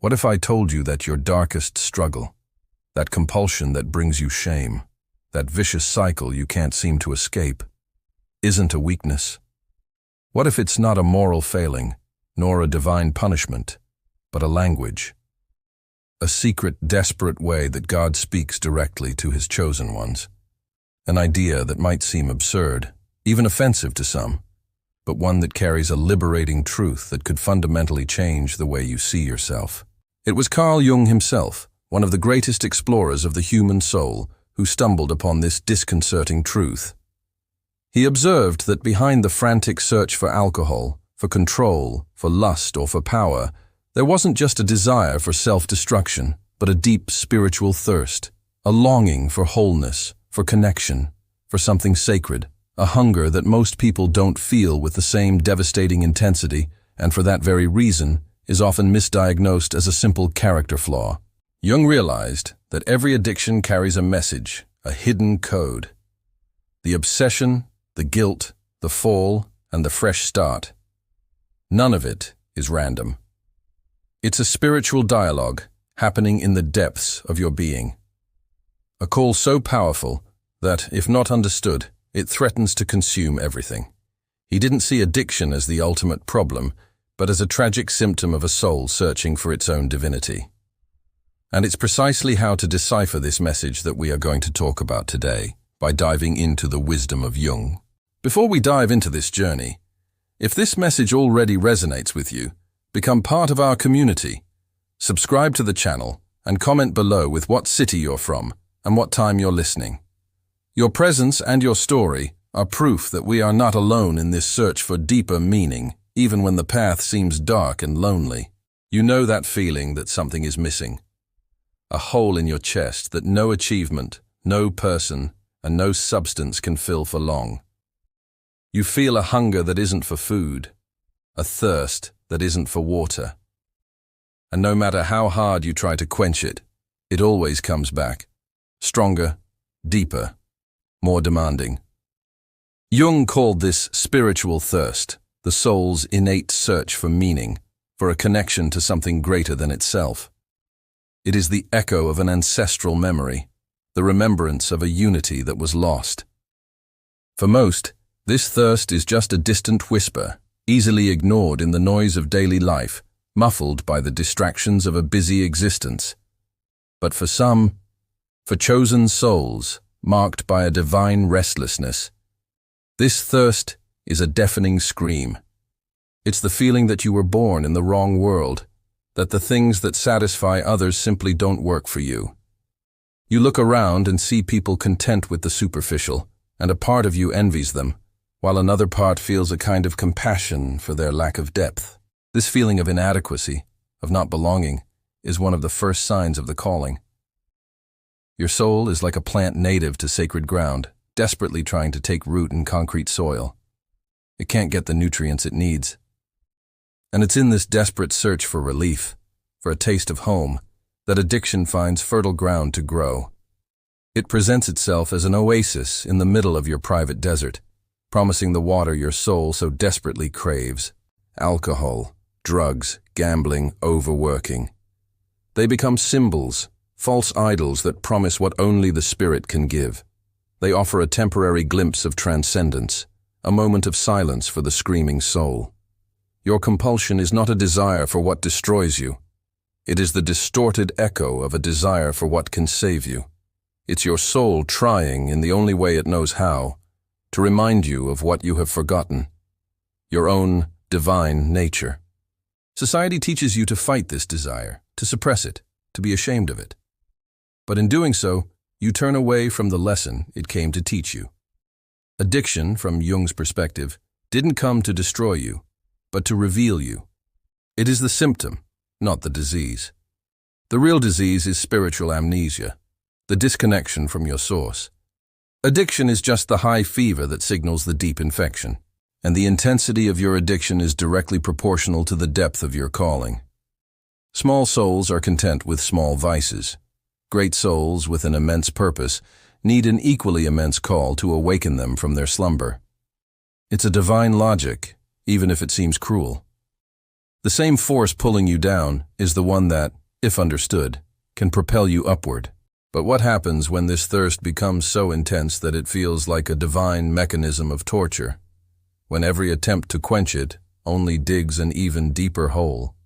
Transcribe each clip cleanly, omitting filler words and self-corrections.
What if I told you that your darkest struggle, that compulsion that brings you shame, that vicious cycle you can't seem to escape, isn't a weakness? What if it's not a moral failing, nor a divine punishment, but a language? A secret, desperate way that God speaks directly to his chosen ones. An idea that might seem absurd, even offensive to some, but one that carries a liberating truth that could fundamentally change the way you see yourself. It was Carl Jung himself, one of the greatest explorers of the human soul, who stumbled upon this disconcerting truth. He observed that behind the frantic search for alcohol, for control, for lust, or for power, there wasn't just a desire for self-destruction, but a deep spiritual thirst, a longing for wholeness, for connection, for something sacred, a hunger that most people don't feel with the same devastating intensity, and for that very reason is often misdiagnosed as a simple character flaw. Jung realized that every addiction carries a message, a hidden code. The obsession, the guilt, the fall, and the fresh start. None of it is random. It's a spiritual dialogue happening in the depths of your being. A call so powerful that, if not understood, it threatens to consume everything. He didn't see addiction as the ultimate problem, but as a tragic symptom of a soul searching for its own divinity. And it's precisely how to decipher this message that we are going to talk about today, by diving into the wisdom of Jung. Before we dive into this journey, if this message already resonates with you, become part of our community. Subscribe to the channel and comment below with what city you're from and what time you're listening. Your presence and your story are proof that we are not alone in this search for deeper meaning, even when the path seems dark and lonely. You know that feeling that something is missing. A hole in your chest that no achievement, no person, and no substance can fill for long. You feel a hunger that isn't for food, a thirst that isn't for water. And no matter how hard you try to quench it, it always comes back, stronger, deeper, more demanding. Jung called this spiritual thirst, the soul's innate search for meaning, for a connection to something greater than itself. It is the echo of an ancestral memory, the remembrance of a unity that was lost. For most, this thirst is just a distant whisper, easily ignored in the noise of daily life, muffled by the distractions of a busy existence. But for some, for chosen souls, marked by a divine restlessness, this thirst is a deafening scream. It's the feeling that you were born in the wrong world, that the things that satisfy others simply don't work for you. You look around and see people content with the superficial, and a part of you envies them, while another part feels a kind of compassion for their lack of depth. This feeling of inadequacy, of not belonging, is one of the first signs of the calling. Your soul is like a plant native to sacred ground, desperately trying to take root in concrete soil. It can't get the nutrients it needs. And it's in this desperate search for relief, for a taste of home, that addiction finds fertile ground to grow. It presents itself as an oasis in the middle of your private desert, promising the water your soul so desperately craves. Alcohol, drugs, gambling, overworking. They become symbols, false idols that promise what only the spirit can give. They offer a temporary glimpse of transcendence, a moment of silence for the screaming soul. Your compulsion is not a desire for what destroys you. It is the distorted echo of a desire for what can save you. It's your soul trying, in the only way it knows how, to remind you of what you have forgotten, your own divine nature. Society teaches you to fight this desire, to suppress it, to be ashamed of it. But in doing so, you turn away from the lesson it came to teach you. Addiction, from Jung's perspective, didn't come to destroy you, but to reveal you. It is the symptom, not the disease. The real disease is spiritual amnesia, the disconnection from your source. Addiction is just the high fever that signals the deep infection, and the intensity of your addiction is directly proportional to the depth of your calling. Small souls are content with small vices. Great souls with an immense purpose need an equally immense call to awaken them from their slumber. It's a divine logic, even if it seems cruel. The same force pulling you down is the one that, if understood, can propel you upward. But what happens when this thirst becomes so intense that it feels like a divine mechanism of torture? When every attempt to quench it only digs an even deeper hole?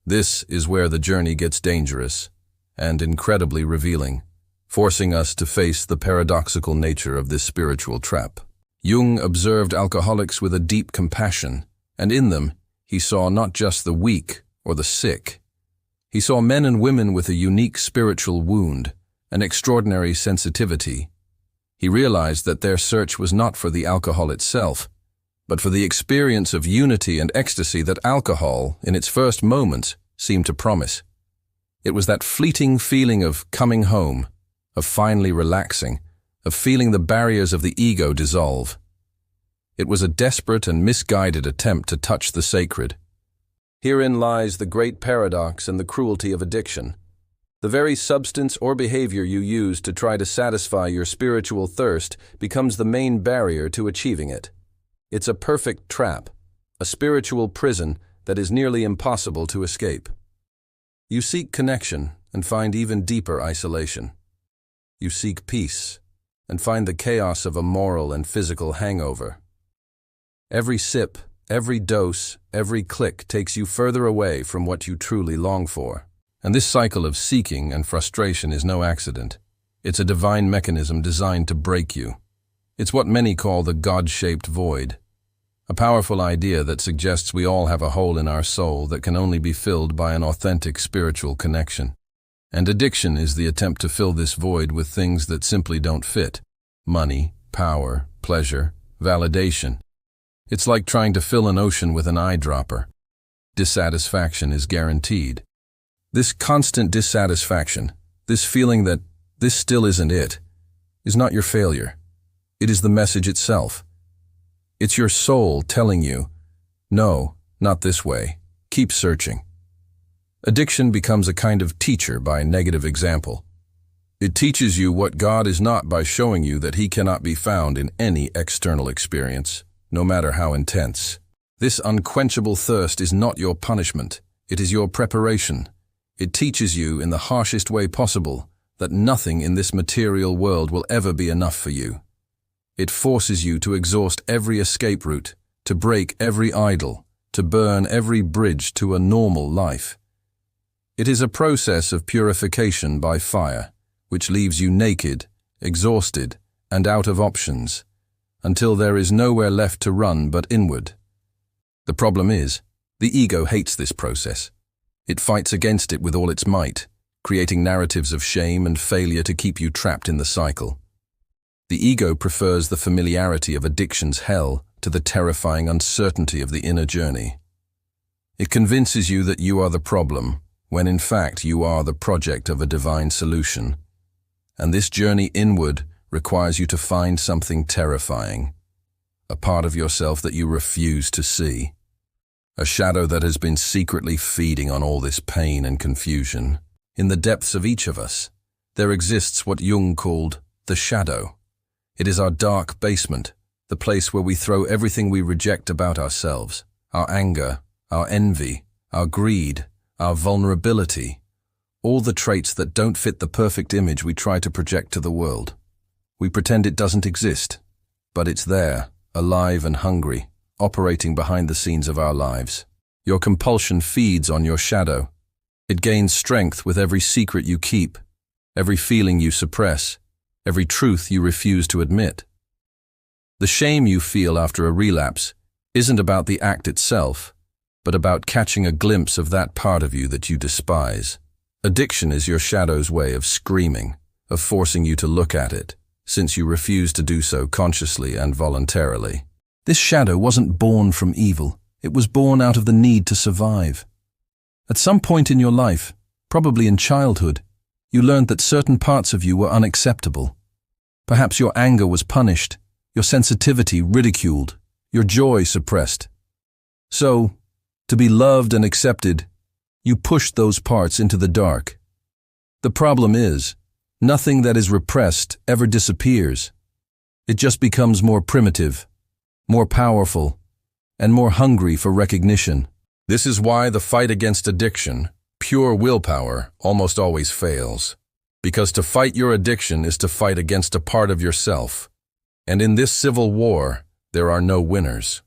This is where the journey gets dangerous and incredibly revealing, forcing us to face the paradoxical nature of this spiritual trap. Jung observed alcoholics with a deep compassion, and in them he saw not just the weak or the sick. He saw men and women with a unique spiritual wound, an extraordinary sensitivity. He realized that their search was not for the alcohol itself, but for the experience of unity and ecstasy that alcohol, in its first moments, seemed to promise. It was that fleeting feeling of coming home, of finally relaxing, of feeling the barriers of the ego dissolve. It was a desperate and misguided attempt to touch the sacred. Herein lies the great paradox and the cruelty of addiction. The very substance or behavior you use to try to satisfy your spiritual thirst becomes the main barrier to achieving it. It's a perfect trap, a spiritual prison that is nearly impossible to escape. You seek connection and find even deeper isolation. You seek peace and find the chaos of a moral and physical hangover. Every sip, every dose, every click takes you further away from what you truly long for. And this cycle of seeking and frustration is no accident. It's a divine mechanism designed to break you. It's what many call the God-shaped void, a powerful idea that suggests we all have a hole in our soul that can only be filled by an authentic spiritual connection. And addiction is the attempt to fill this void with things that simply don't fit: money, power, pleasure, validation. It's like trying to fill an ocean with an eyedropper. Dissatisfaction is guaranteed. This constant dissatisfaction, this feeling that this still isn't it, is not your failure. It is the message itself. It's your soul telling you, no, not this way. Keep searching. Addiction becomes a kind of teacher by negative example. It teaches you what God is not by showing you that He cannot be found in any external experience, no matter how intense. This unquenchable thirst is not your punishment. It is your preparation. It teaches you in the harshest way possible that nothing in this material world will ever be enough for you. It forces you to exhaust every escape route, to break every idol, to burn every bridge to a normal life. It is a process of purification by fire, which leaves you naked, exhausted, and out of options, until there is nowhere left to run but inward. The problem is, the ego hates this process. It fights against it with all its might, creating narratives of shame and failure to keep you trapped in the cycle. The ego prefers the familiarity of addiction's hell to the terrifying uncertainty of the inner journey. It convinces you that you are the problem, when in fact you are the project of a divine solution. And this journey inward requires you to find something terrifying, a part of yourself that you refuse to see. A shadow that has been secretly feeding on all this pain and confusion. In the depths of each of us, there exists what Jung called the shadow. It is our dark basement, the place where we throw everything we reject about ourselves, our anger, our envy, our greed, our vulnerability, all the traits that don't fit the perfect image we try to project to the world. We pretend it doesn't exist, but it's there, alive and hungry, operating behind the scenes of our lives. Your compulsion feeds on your shadow. It gains strength with every secret you keep, every feeling you suppress, every truth you refuse to admit. The shame you feel after a relapse isn't about the act itself, but about catching a glimpse of that part of you that you despise. Addiction is your shadow's way of screaming, of forcing you to look at it, since you refuse to do so consciously and voluntarily. This shadow wasn't born from evil. It was born out of the need to survive. At some point in your life, probably in childhood, you learned that certain parts of you were unacceptable. Perhaps your anger was punished, your sensitivity ridiculed, your joy suppressed. So, to be loved and accepted, you pushed those parts into the dark. The problem is, nothing that is repressed ever disappears. It just becomes more primitive, more powerful, and more hungry for recognition. This is why the fight against addiction, pure willpower, almost always fails. Because to fight your addiction is to fight against a part of yourself. And in this civil war, there are no winners.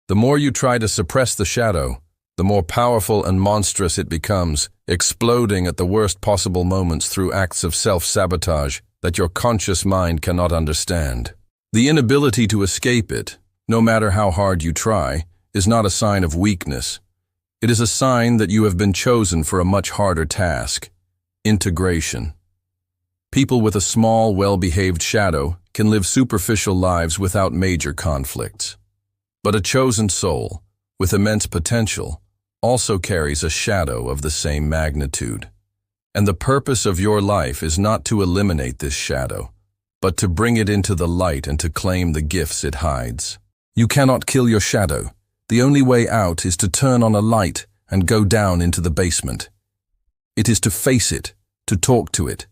The more you try to suppress the shadow, the more powerful and monstrous it becomes, exploding at the worst possible moments through acts of self-sabotage that your conscious mind cannot understand. The inability to escape it, no matter how hard you try, is not a sign of weakness. It is a sign that you have been chosen for a much harder task: integration. People with a small, well-behaved shadow can live superficial lives without major conflicts. But a chosen soul, with immense potential, also carries a shadow of the same magnitude. And the purpose of your life is not to eliminate this shadow, but to bring it into the light and to claim the gifts it hides. You cannot kill your shadow. The only way out is to turn on a light and go down into the basement. It is to face it, to talk to it,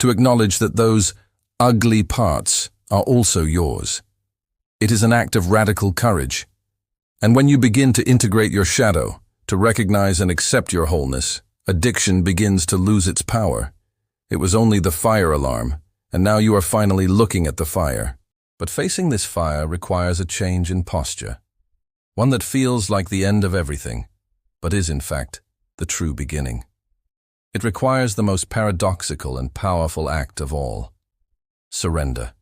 to acknowledge that those ugly parts are also yours. It is an act of radical courage. And when you begin to integrate your shadow, to recognize and accept your wholeness, addiction begins to lose its power. It was only the fire alarm, and now you are finally looking at the fire. But facing this fire requires a change in posture. One that feels like the end of everything, but is in fact the true beginning. It requires the most paradoxical and powerful act of all: surrender.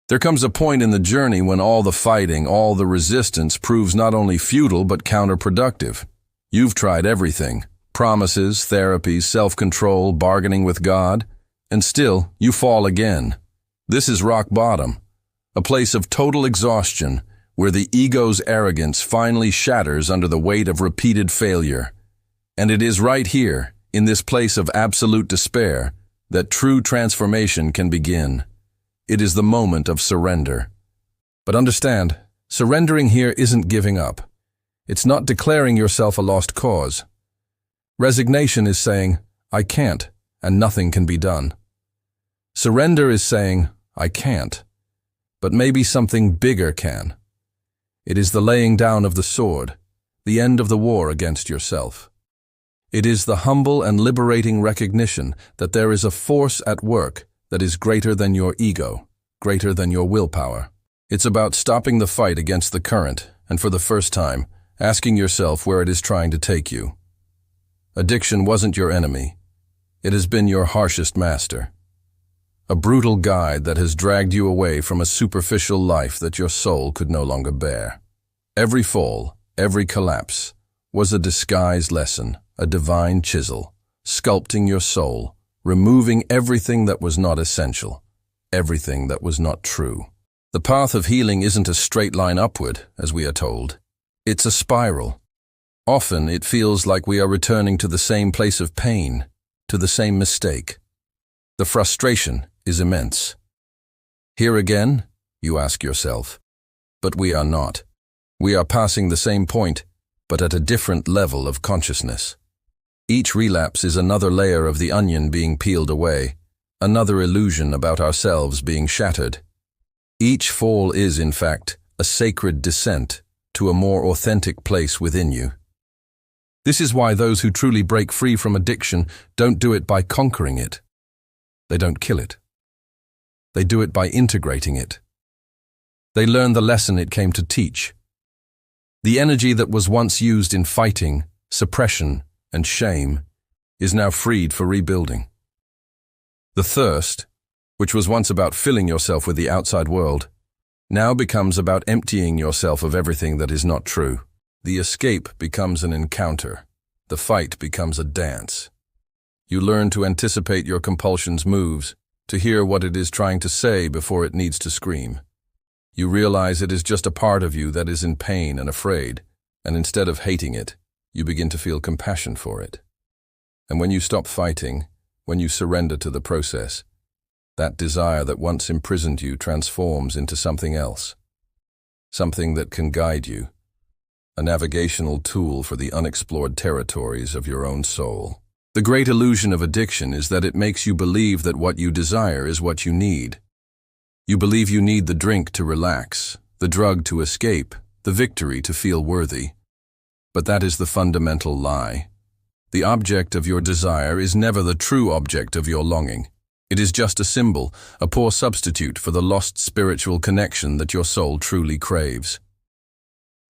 There comes a point in the journey when all the fighting, all the resistance proves not only futile but counterproductive. You've tried everything: promises, therapies, self-control, bargaining with God, and still you fall again. This is rock bottom, a place of total exhaustion where the ego's arrogance finally shatters under the weight of repeated failure. And it is right here, in this place of absolute despair, that true transformation can begin. It is the moment of surrender. But understand, surrendering here isn't giving up. It's not declaring yourself a lost cause. Resignation is saying, I can't, and nothing can be done. Surrender is saying, I can't, but maybe something bigger can. It is the laying down of the sword, the end of the war against yourself. It is the humble and liberating recognition that there is a force at work that is greater than your ego, greater than your willpower. It's about stopping the fight against the current and, for the first time, asking yourself where it is trying to take you. Addiction wasn't your enemy. It has been your harshest master. A brutal guide that has dragged you away from a superficial life that your soul could no longer bear. Every fall, every collapse, was a disguised lesson, a divine chisel, sculpting your soul, removing everything that was not essential, everything that was not true. The path of healing isn't a straight line upward, as we are told. It's a spiral. Often it feels like we are returning to the same place of pain, to the same mistake. The frustration is immense. Here again, you ask yourself. But we are not. We are passing the same point, but at a different level of consciousness. Each relapse is another layer of the onion being peeled away, another illusion about ourselves being shattered. Each fall is, in fact, a sacred descent to a more authentic place within you. This is why those who truly break free from addiction don't do it by conquering it. They don't kill it. They do it by integrating it. They learn the lesson it came to teach. The energy that was once used in fighting, suppression, and shame is now freed for rebuilding. The thirst, which was once about filling yourself with the outside world, now becomes about emptying yourself of everything that is not true. The escape becomes an encounter. The fight becomes a dance. You learn to anticipate your compulsion's moves, to hear what it is trying to say before it needs to scream. You realize it is just a part of you that is in pain and afraid, and instead of hating it, you begin to feel compassion for it. And when you stop fighting, when you surrender to the process, that desire that once imprisoned you transforms into something else, something that can guide you, a navigational tool for the unexplored territories of your own soul. The great illusion of addiction is that it makes you believe that what you desire is what you need. You believe you need the drink to relax, the drug to escape, the victory to feel worthy. But that is the fundamental lie. The object of your desire is never the true object of your longing. It is just a symbol, a poor substitute for the lost spiritual connection that your soul truly craves.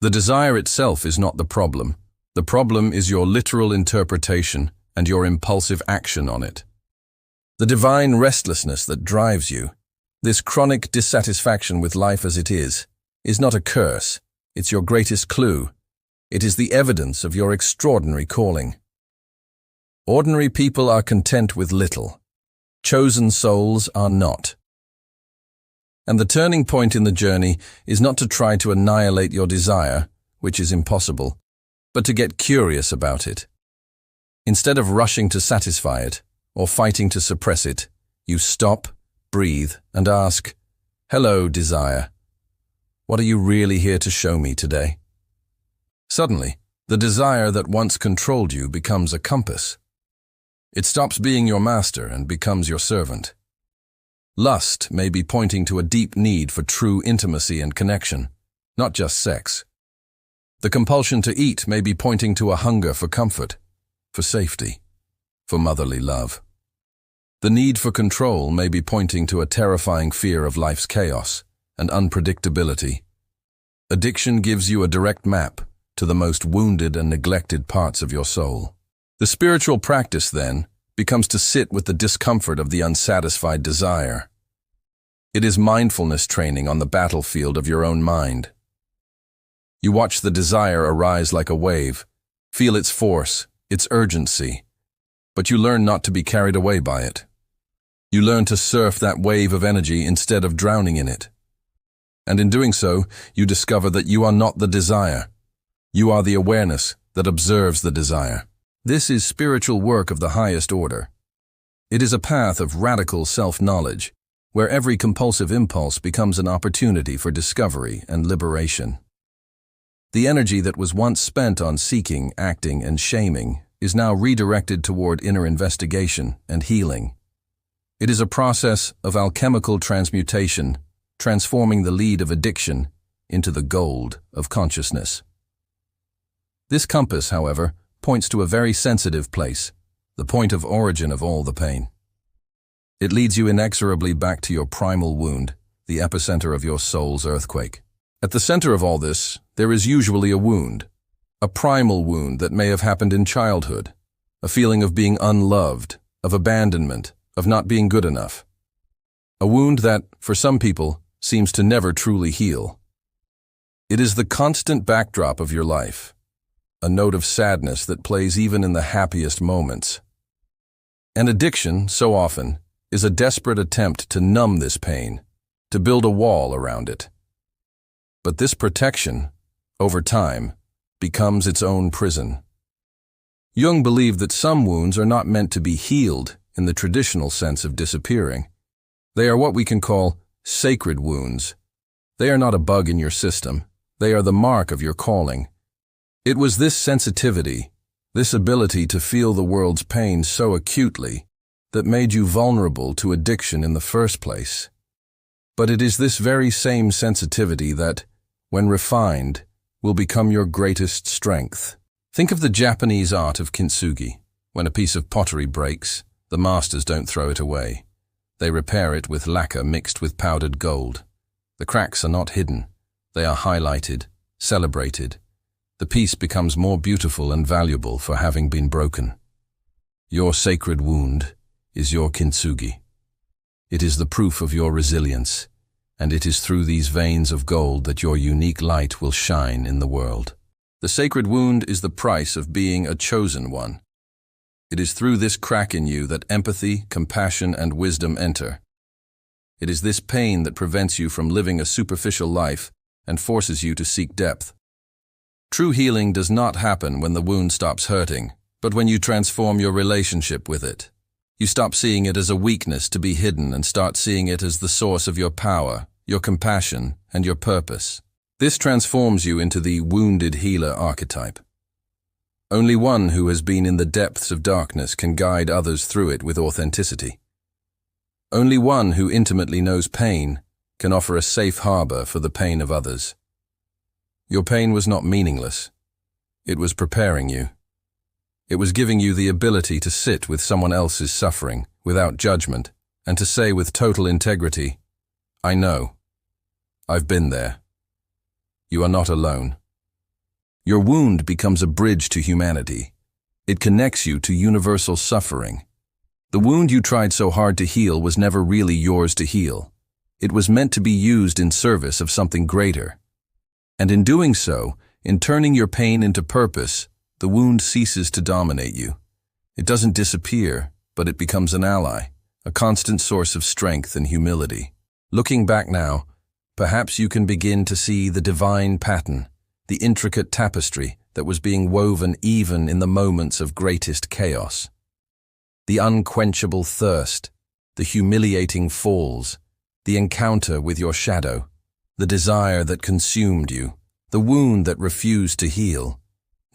The desire itself is not the problem. The problem is your literal interpretation and your impulsive action on it. The divine restlessness that drives you, this chronic dissatisfaction with life as it is not a curse. It's your greatest clue. It is the evidence of your extraordinary calling. Ordinary people are content with little. Chosen souls are not. And the turning point in the journey is not to try to annihilate your desire, which is impossible, but to get curious about it. Instead of rushing to satisfy it, or fighting to suppress it, you stop, breathe, and ask, "Hello, desire. What are you really here to show me today?" Suddenly, the desire that once controlled you becomes a compass. It stops being your master and becomes your servant. Lust may be pointing to a deep need for true intimacy and connection, not just sex. The compulsion to eat may be pointing to a hunger for comfort, for safety, for motherly love. The need for control may be pointing to a terrifying fear of life's chaos and unpredictability. Addiction gives you a direct map to the most wounded and neglected parts of your soul. The spiritual practice, then, becomes to sit with the discomfort of the unsatisfied desire. It is mindfulness training on the battlefield of your own mind. You watch the desire arise like a wave, feel its force, its urgency, but you learn not to be carried away by it. You learn to surf that wave of energy instead of drowning in it. And in doing so, you discover that you are not the desire. You are the awareness that observes the desire. This is spiritual work of the highest order. It is a path of radical self-knowledge, where every compulsive impulse becomes an opportunity for discovery and liberation. The energy that was once spent on seeking, acting, and shaming is now redirected toward inner investigation and healing. It is a process of alchemical transmutation, transforming the lead of addiction into the gold of consciousness. This compass, however, points to a very sensitive place, the point of origin of all the pain. It leads you inexorably back to your primal wound, the epicenter of your soul's earthquake. At the center of all this, there is usually a wound, a primal wound that may have happened in childhood, a feeling of being unloved, of abandonment, of not being good enough. A wound that, for some people, seems to never truly heal. It is the constant backdrop of your life, a note of sadness that plays even in the happiest moments. An addiction, so often, is a desperate attempt to numb this pain, to build a wall around it. But this protection, over time, becomes its own prison. Jung believed that some wounds are not meant to be healed in the traditional sense of disappearing. They are what we can call sacred wounds. They are not a bug in your system. They are the mark of your calling. It was this sensitivity, this ability to feel the world's pain so acutely, that made you vulnerable to addiction in the first place. But it is this very same sensitivity that, when refined, will become your greatest strength. Think of the Japanese art of kintsugi. When a piece of pottery breaks, the masters don't throw it away. They repair it with lacquer mixed with powdered gold. The cracks are not hidden. They are highlighted, celebrated. The piece becomes more beautiful and valuable for having been broken. Your sacred wound is your kintsugi. It is the proof of your resilience, and it is through these veins of gold that your unique light will shine in the world. The sacred wound is the price of being a chosen one. It is through this crack in you that empathy, compassion, and wisdom enter. It is this pain that prevents you from living a superficial life and forces you to seek depth. True healing does not happen when the wound stops hurting, but when you transform your relationship with it. You stop seeing it as a weakness to be hidden and start seeing it as the source of your power, your compassion, and your purpose. This transforms you into the wounded healer archetype. Only one who has been in the depths of darkness can guide others through it with authenticity. Only one who intimately knows pain can offer a safe harbor for the pain of others. Your pain was not meaningless. It was preparing you. It was giving you the ability to sit with someone else's suffering without judgment and to say with total integrity, I know. I've been there. You are not alone. Your wound becomes a bridge to humanity. It connects you to universal suffering. The wound you tried so hard to heal was never really yours to heal. It was meant to be used in service of something greater. And in doing so, in turning your pain into purpose, the wound ceases to dominate you. It doesn't disappear, but it becomes an ally, a constant source of strength and humility. Looking back now, perhaps you can begin to see the divine pattern, the intricate tapestry that was being woven even in the moments of greatest chaos. The unquenchable thirst, the humiliating falls, the encounter with your shadow, the desire that consumed you, the wound that refused to heal.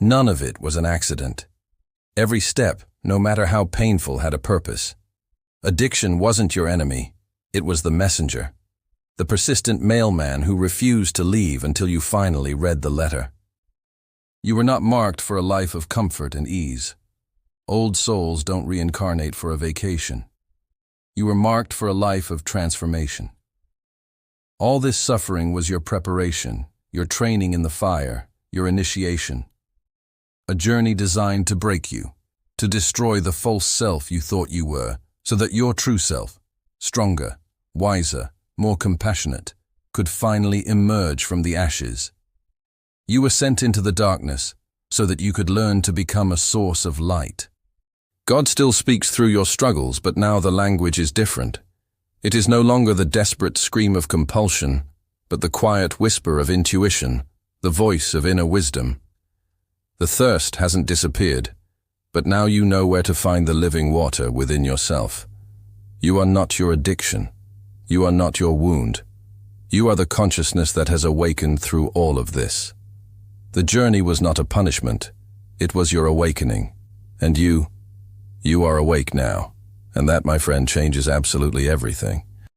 None of it was an accident. Every step, no matter how painful, had a purpose. Addiction wasn't your enemy, it was the messenger. The persistent mailman who refused to leave until you finally read the letter. You were not marked for a life of comfort and ease. Old souls don't reincarnate for a vacation. You were marked for a life of transformation. All this suffering was your preparation, your training in the fire, your initiation. A journey designed to break you, to destroy the false self you thought you were, so that your true self, stronger, wiser, more compassionate, could finally emerge from the ashes. You were sent into the darkness so that you could learn to become a source of light. God still speaks through your struggles, but now the language is different. It is no longer the desperate scream of compulsion, but the quiet whisper of intuition, the voice of inner wisdom. The thirst hasn't disappeared, but now you know where to find the living water within yourself. You are not your addiction. You are not your wound. You are the consciousness that has awakened through all of this. The journey was not a punishment. It was your awakening. And you are awake now. And that, my friend, changes absolutely everything.